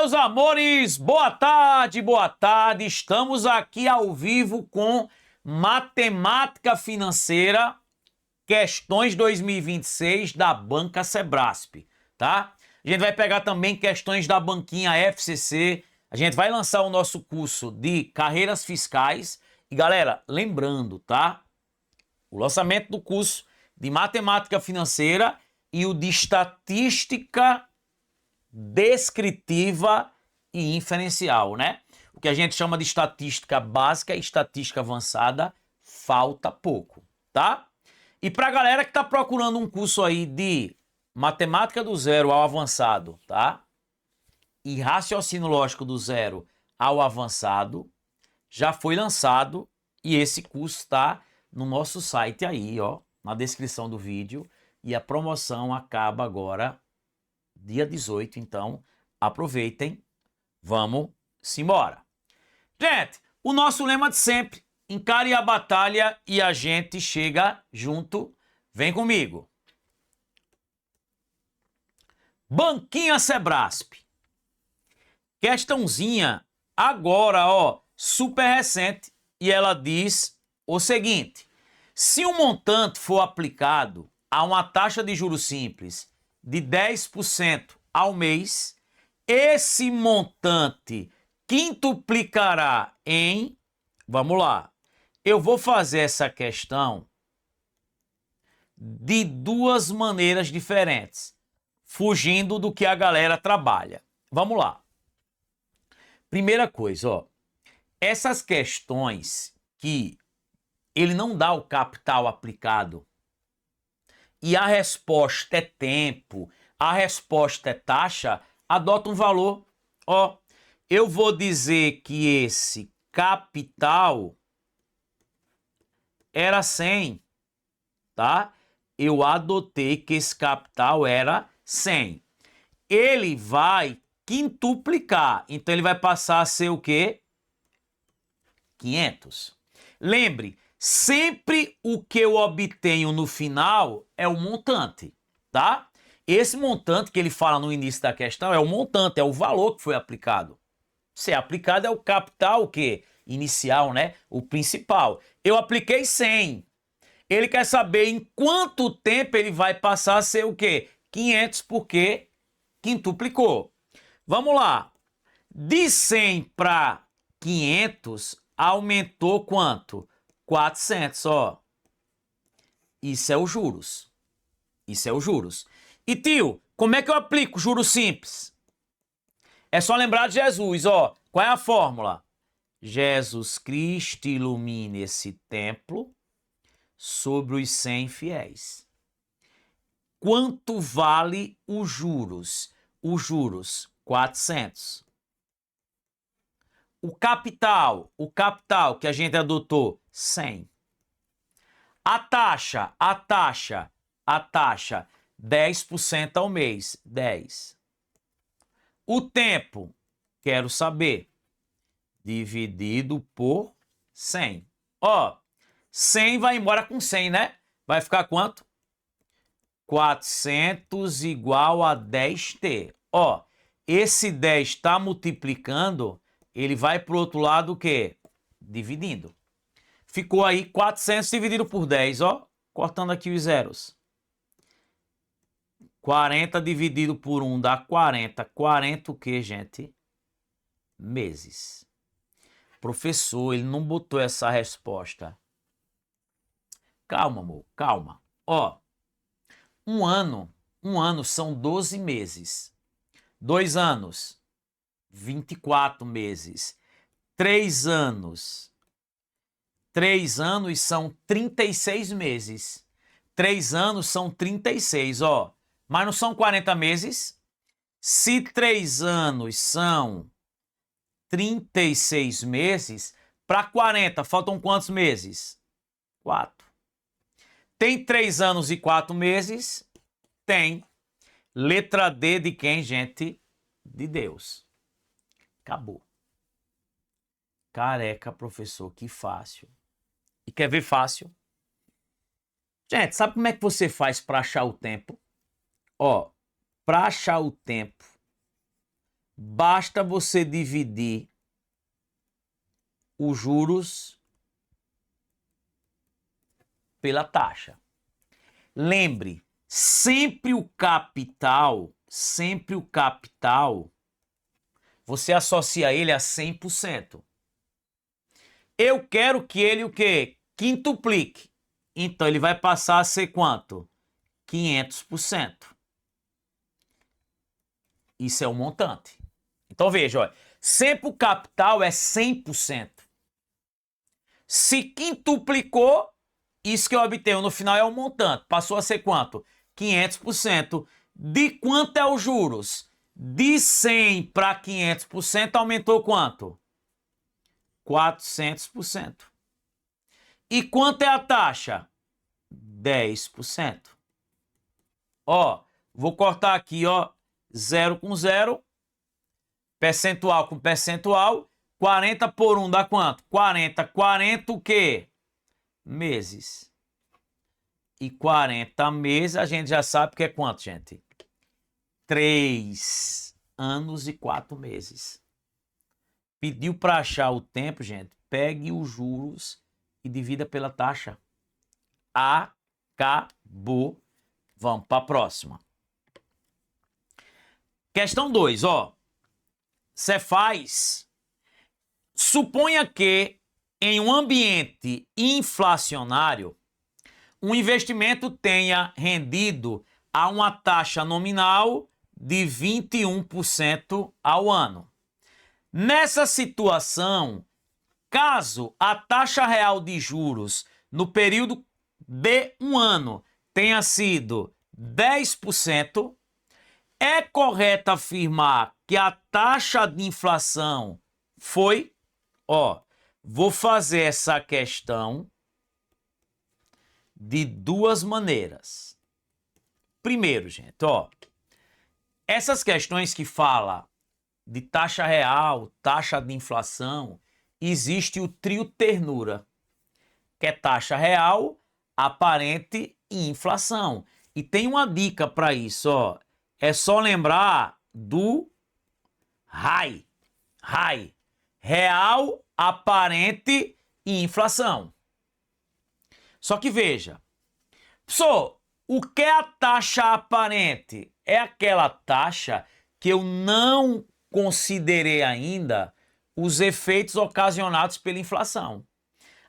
meus amores, boa tarde, boa tarde. Estamos aqui ao vivo com Matemática Financeira, questões 2026 da Banca Sebrasp, tá? A gente vai pegar também questões da banquinha FCC, a gente vai lançar o nosso curso de carreiras fiscais. E galera, lembrando, tá? O lançamento do curso de Matemática Financeira e o de Estatística Descritiva e Inferencial, né? O que a gente chama de estatística básica e estatística avançada, falta pouco, tá? E pra galera que tá procurando um curso aí de matemática do zero ao avançado, tá? E raciocínio lógico do zero ao avançado, já foi lançado e esse curso está no nosso site aí, ó, na descrição do vídeo, e a promoção acaba agora dia 18, então aproveitem, vamos embora. Gente, o nosso lema de sempre, encare a batalha e a gente chega junto, vem comigo. Banquinha Sebrasp. Questãozinha agora, ó, super recente, e ela diz o seguinte: se um montante for aplicado a uma taxa de juros simples de 10% ao mês, esse montante quintuplicará em... Vamos lá. Eu vou fazer essa questão de duas maneiras diferentes, fugindo do que a galera trabalha. Vamos lá. Primeira coisa, ó. Essas questões que ele não dá o capital aplicado e a resposta é tempo, a resposta é taxa, adota um valor. Ó, eu vou dizer que esse capital era 100, tá? Eu adotei que esse capital era 100. Ele vai quintuplicar, então ele vai passar a ser o quê? 500. Lembre, sempre o que eu obtenho no final é o montante, tá? Esse montante que ele fala no início da questão é o montante, é o valor que foi aplicado. Se é aplicado é o capital, o quê? Inicial, né? O principal. Eu apliquei 100. Ele quer saber em quanto tempo ele vai passar a ser o quê? 500, porque quintuplicou. Vamos lá. De 100 para 500, aumentou quanto? 400, ó. Isso é os juros. Isso é os juros. E tio, como é que eu aplico juros simples? É só lembrar de Jesus, ó. Qual é a fórmula? Jesus Cristo ilumine esse templo sobre os 100 fiéis. Quanto vale os juros? Os juros, 400. O capital que a gente adotou, 100. A taxa, 10% ao mês, 10. O tempo, quero saber, dividido por 100. Ó, 100 vai embora com 100, né? Vai ficar quanto? 400 igual a 10t. Ó, esse 10 está multiplicando, ele vai para o outro lado o quê? Dividindo. Ficou aí 400 dividido por 10, ó. Cortando aqui os zeros. 40 dividido por 1 dá 40. 40 o quê, gente? Meses. Professor, ele não botou essa resposta. Calma, amor, calma. Ó, um ano são 12 meses. 2 anos, 24 meses. 3 anos são 36 meses. 3 anos são 36, ó. Mas não são 40 meses? Se 3 anos são 36 meses, para 40 faltam quantos meses? 4. Tem 3 anos e 4 meses? Tem. Letra D de quem, gente? De Deus. Acabou. Careca, professor, que fácil. E quer ver fácil? Gente, sabe como é que você faz para achar o tempo? Ó, para achar o tempo, basta você dividir os juros pela taxa. Lembre, sempre o capital, você associa ele a 100%. Eu quero que ele o quê? Quintuplique. Então ele vai passar a ser quanto? 500%. Isso é o montante. Então veja, olha, sempre o capital é 100%. Se quintuplicou, isso que eu obtenho no final é o montante. Passou a ser quanto? 500%. De quanto é os juros? De 100 para 500% aumentou quanto? 400%. E quanto é a taxa? 10%. Ó, vou cortar aqui, ó, 0 com 0, percentual com percentual, 40 por 1 dá quanto? 40. 40 o quê? Meses. E 40 meses a gente já sabe que é quanto, gente? 3 anos e 4 meses. Pediu para achar o tempo, gente? Pegue os juros e divida pela taxa. Acabou. Vamos para a próxima. Questão 2, ó. Você faz. Suponha que em um ambiente inflacionário, um investimento tenha rendido a uma taxa nominal de 21% ao ano. Nessa situação, caso a taxa real de juros no período de um ano tenha sido 10%, é correto afirmar que a taxa de inflação foi, ó, vou fazer essa questão de duas maneiras. Primeiro, gente, ó, essas questões que fala de taxa real, taxa de inflação, existe o trio ternura, que é taxa real, aparente e inflação. E tem uma dica para isso, ó. É só lembrar do RAI. RAI. Real, aparente e inflação. Só que veja, professor, o que é a taxa aparente? É aquela taxa que eu não considerei ainda os efeitos ocasionados pela inflação.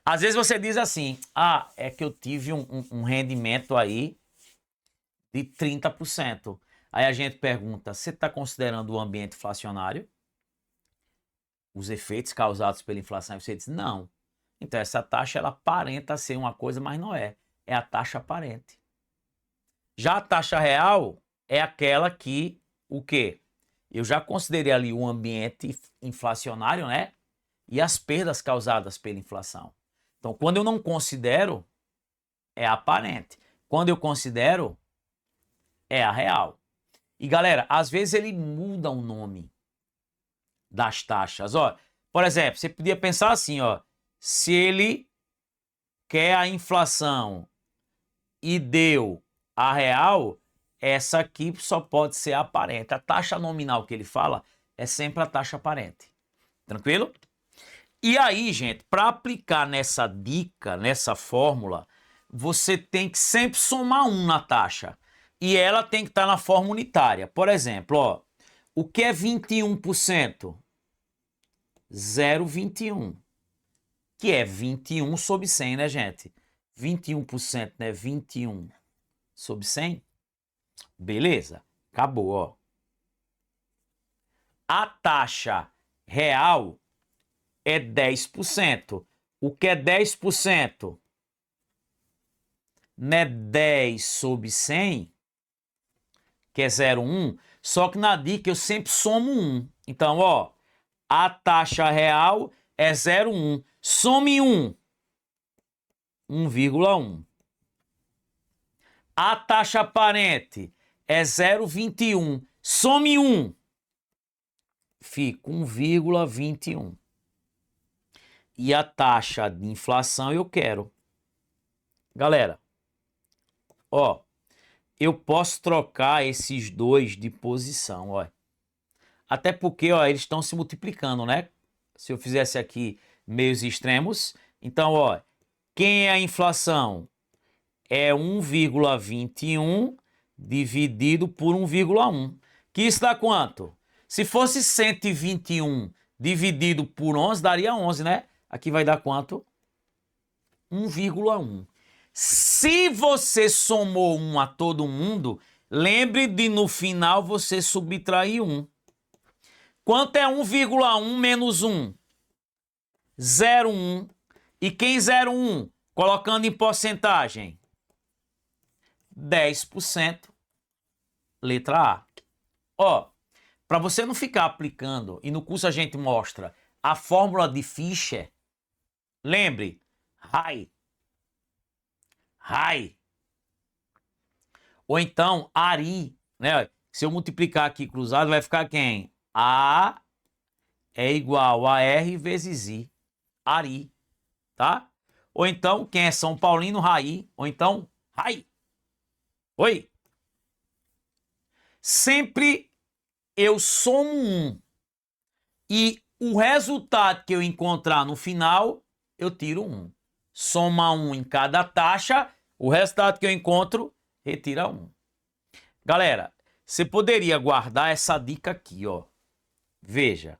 Às vezes você diz assim, ah, é que eu tive um rendimento aí de 30%. Aí a gente pergunta, você está considerando o ambiente inflacionário? Os efeitos causados pela inflação? E você diz, não. Então essa taxa ela aparenta ser uma coisa, mas não é. É a taxa aparente. Já a taxa real é aquela que, o quê? Eu já considerei ali o ambiente inflacionário, né? E as perdas causadas pela inflação. Então, quando eu não considero, é aparente. Quando eu considero, é a real. E, galera, às vezes ele muda o nome das taxas. Ó, por exemplo, você podia pensar assim, ó, se ele quer a inflação e deu a real, essa aqui só pode ser aparente. A taxa nominal que ele fala é sempre a taxa aparente. Tranquilo? E aí, gente, para aplicar nessa dica, nessa fórmula, você tem que sempre somar 1 na taxa. E ela tem que estar na forma unitária. Por exemplo, ó, o que é 21%? 0,21. Que é 21 sobre 100, né, gente? 21%, né? 21 sobre 100. Beleza? Acabou, ó. A taxa real é 10%. O que é 10%? Não é 10 sobre 100, que é 0,1. Só que na dica eu sempre somo 1. Então, ó, a taxa real é 0,1. Some 1. 1,1. A taxa aparente é 0,21. Some 1. Fica 1,21. E a taxa de inflação eu quero. Galera, ó, eu posso trocar esses dois de posição, ó. Até porque, ó, eles estão se multiplicando, né? Se eu fizesse aqui meios extremos, então, ó, quem é a inflação? É 1,21 dividido por 1,1. Que isso dá quanto? Se fosse 121 dividido por 11, daria 11, né? Aqui vai dar quanto? 1,1. Se você somou 1 a todo mundo, lembre de no final você subtrair 1. Quanto é 1,1 menos 1? 0,1. E quem 0,1? Colocando em porcentagem? 10%. Letra A. Ó, para você não ficar aplicando, e no curso a gente mostra a fórmula de Fischer, lembre, RAI. Ou então, ARI, né? Se eu multiplicar aqui cruzado, vai ficar quem? A é igual a R vezes I. ARI, tá? Ou então, quem é São Paulino, RAI. Ou então, RAI. Oi? Sempre eu somo 1 e o resultado que eu encontrar no final, eu tiro 1. Soma 1 em cada taxa, o resultado que eu encontro, retira 1. Galera, você poderia guardar essa dica aqui, ó. Veja,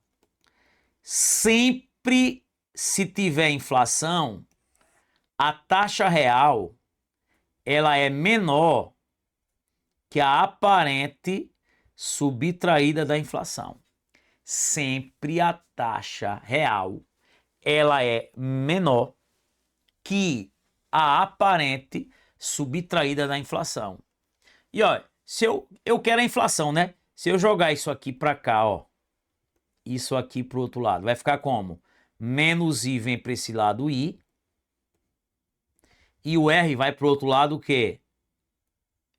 sempre se tiver inflação, a taxa real, ela é menor que a aparente subtraída da inflação. Sempre a taxa real, ela é menor que a aparente subtraída da inflação. E olha, se eu quero a inflação, né? Se eu jogar isso aqui para cá, ó, isso aqui para o outro lado, vai ficar como? Menos I vem para esse lado I, e o R vai para o outro lado o quê?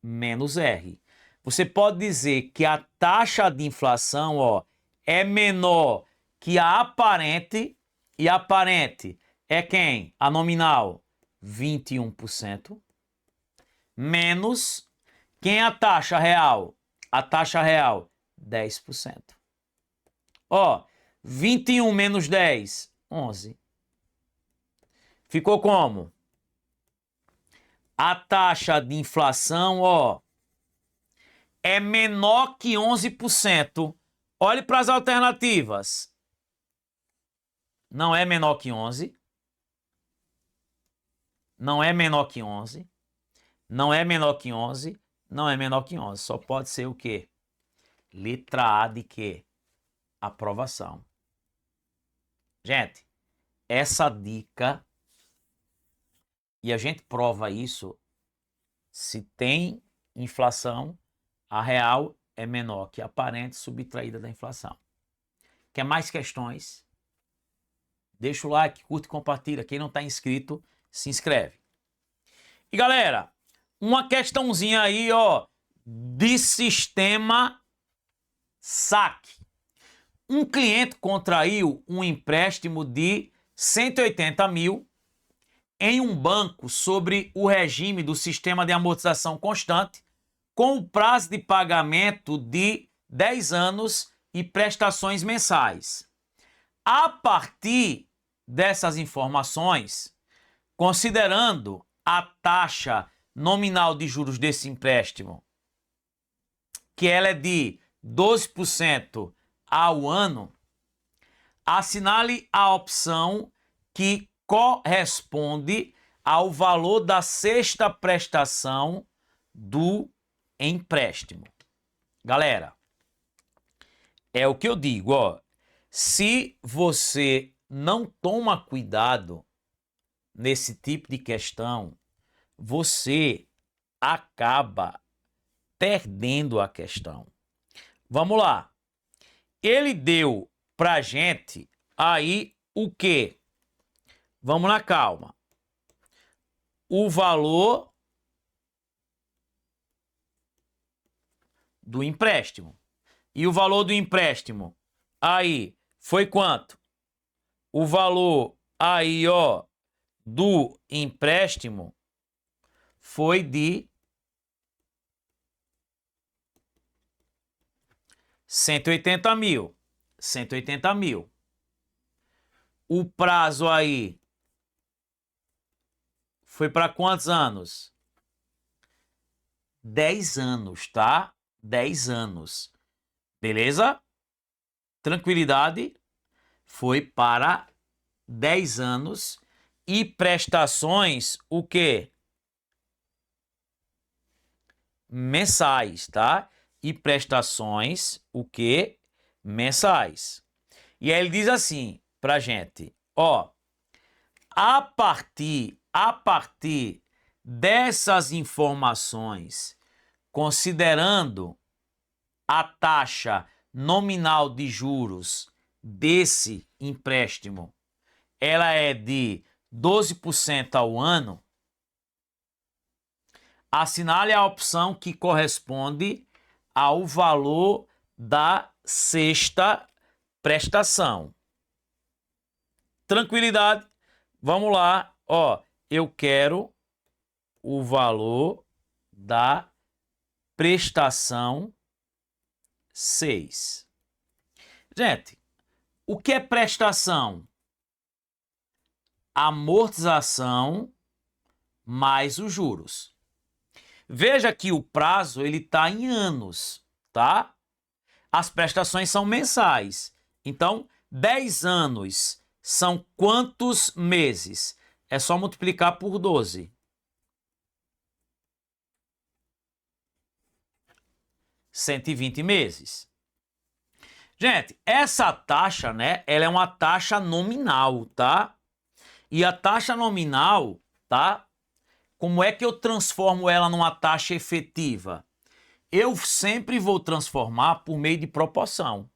Menos R. Você pode dizer que a taxa de inflação, ó, é menor que a aparente, e a aparente é quem? A nominal, 21%, menos quem é a taxa real? A taxa real, 10%. Ó, 21 menos 10, 11. Ficou como? A taxa de inflação, ó, é menor que 11%. Olhe para as alternativas. Não é menor que 11. Não é menor que 11. Não é menor que 11. Não é menor que 11. Só pode ser o quê? Letra A de quê? Aprovação. Gente, essa dica, e a gente prova isso, se tem inflação, a real é menor que a aparente subtraída da inflação. Quer mais questões? Deixa o like, curte e compartilha. Quem não está inscrito, se inscreve. E galera, uma questãozinha aí, ó, de sistema saque. Um cliente contraiu um empréstimo de 180 mil em um banco sobre o regime do sistema de amortização constante, com o prazo de pagamento de 10 anos e prestações mensais. A partir dessas informações, considerando a taxa nominal de juros desse empréstimo, que ela é de 12% ao ano, assinale a opção que corresponde ao valor da sexta prestação do empréstimo. Galera, é o que eu digo, ó. Se você não toma cuidado nesse tipo de questão, você acaba perdendo a questão. Vamos lá. Ele deu pra gente aí o quê? Vamos na calma. O valor do empréstimo. E o valor do empréstimo aí foi quanto? O valor aí, ó, do empréstimo foi de 180 mil. 180 mil. O prazo aí foi para quantos anos? 10 anos, tá? 10 anos. Beleza? Tranquilidade. Foi para 10 anos. E prestações, o quê? Mensais, tá? E prestações, o quê? Mensais. E aí ele diz assim pra gente, ó, a partir dessas informações, considerando a taxa nominal de juros desse empréstimo, ela é de 12% ao ano, assinale a opção que corresponde ao valor da sexta prestação. Tranquilidade. Vamos lá. Ó, eu quero o valor da prestação 6. Gente, o que é prestação? Amortização mais os juros. Veja que o prazo ele está em anos, tá? As prestações são mensais. Então, 10 anos são quantos meses? É só multiplicar por 12. 120 meses. Gente, essa taxa, né? Ela é uma taxa nominal, tá? E a taxa nominal, tá? Como é que eu transformo ela numa taxa efetiva? Eu sempre vou transformar por meio de proporção.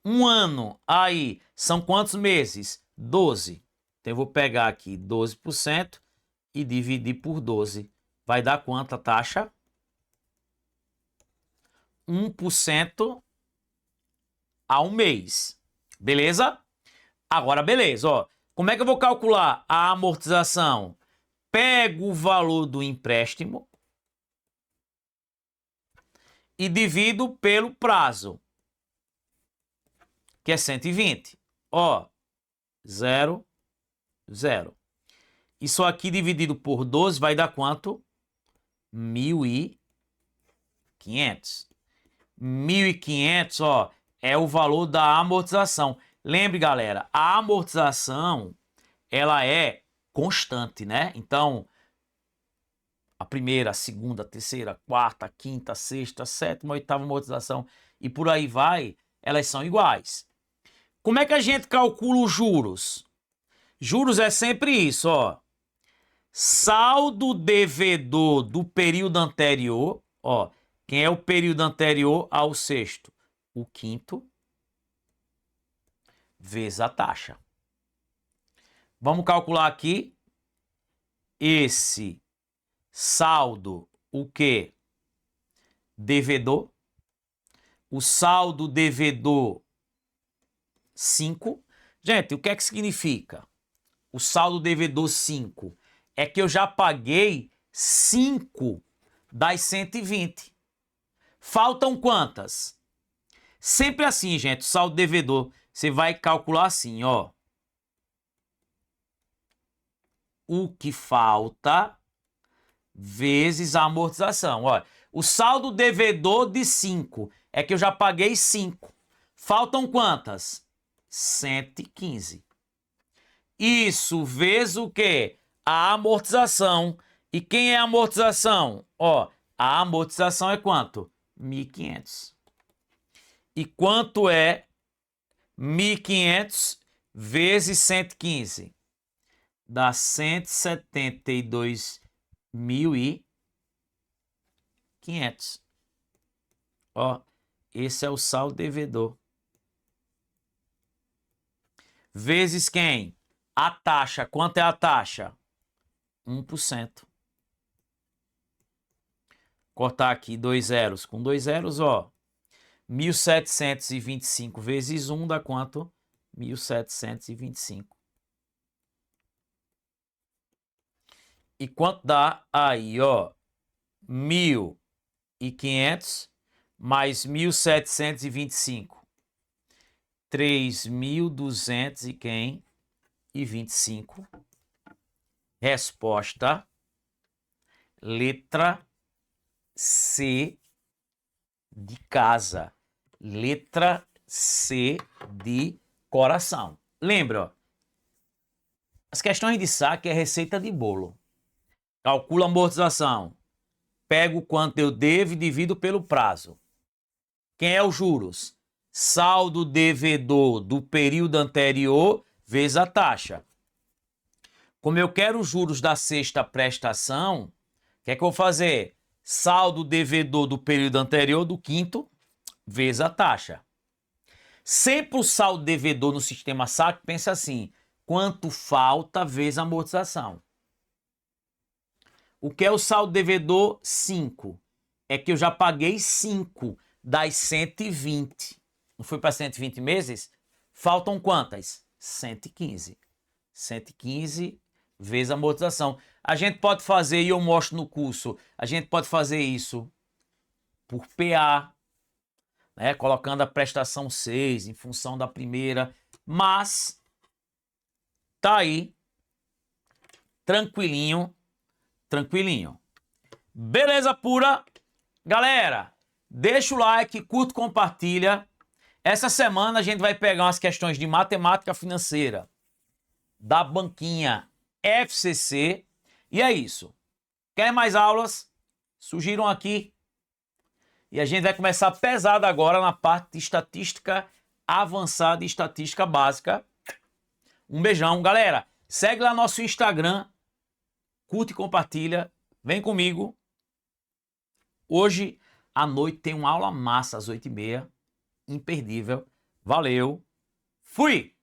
Um ano, aí, são quantos meses? 12. Então, eu vou pegar aqui 12% e dividir por 12. Vai dar quanta taxa? 1% ao mês. Beleza? Agora, beleza, ó. Como é que eu vou calcular a amortização? Pego o valor do empréstimo e divido pelo prazo, que é 120. Ó, 0, 0. Isso aqui dividido por 12 vai dar quanto? 1.500. 1.500, ó, é o valor da amortização. Lembre, galera, a amortização, ela é constante, né? Então, a primeira, a segunda, a terceira, a quarta, a quinta, a sexta, a sétima, a oitava amortização e por aí vai, elas são iguais. Como é que a gente calcula os juros? Juros é sempre isso, ó. Saldo devedor do período anterior, ó. Quem é o período anterior ao sexto? O quinto vezes a taxa. Vamos calcular aqui esse saldo, o quê? Devedor. O saldo devedor 5. Gente, o que é que significa? O saldo devedor 5 é que eu já paguei 5 das 120. Faltam quantas? Sempre assim, gente, o saldo devedor, você vai calcular assim, ó. O que falta vezes a amortização. Olha, o saldo devedor de 5 é que eu já paguei 5. Faltam quantas? 115. Isso vezes o quê? A amortização. E quem é a amortização? Ó, a amortização é quanto? 1.500. E quanto é 1.500 vezes 115? Dá 172.500. Ó, esse é o saldo devedor. Vezes quem? A taxa. Quanto é a taxa? 1%. Cortar aqui 2 zeros. Com 2 zeros, ó. 1.725 vezes 1 dá quanto? 1.725. E quanto dá aí, ó? 1.500 mais 1.725. 3.200 e quem? E 25. Resposta, letra C de casa. Letra C de coração. Lembra, ó, as questões de saque é receita de bolo. Calcula a amortização. Pego o quanto eu devo e divido pelo prazo. Quem é os juros? Saldo devedor do período anterior vezes a taxa. Como eu quero os juros da sexta prestação, o que é que eu vou fazer? Saldo devedor do período anterior do quinto vezes a taxa. Sempre o saldo devedor no sistema saque pensa assim: quanto falta vezes a amortização. O que é o saldo devedor? 5. É que eu já paguei 5 das 120. Não foi para 120 meses? Faltam quantas? 115. 115 vezes a amortização. A gente pode fazer, e eu mostro no curso, a gente pode fazer isso por PA, né? Colocando a prestação 6 em função da primeira. Mas tá aí, tranquilinho, tranquilinho. Beleza pura? Galera, deixa o like, curta, compartilha. Essa semana a gente vai pegar umas questões de matemática financeira da banquinha FCC. E é isso. Querem mais aulas? Sugiram aqui. E a gente vai começar pesado agora na parte de estatística avançada e estatística básica. Um beijão, galera. Segue lá nosso Instagram. Curte e compartilha. Vem comigo. Hoje à noite tem uma aula massa às 8h30. Imperdível. Valeu. Fui!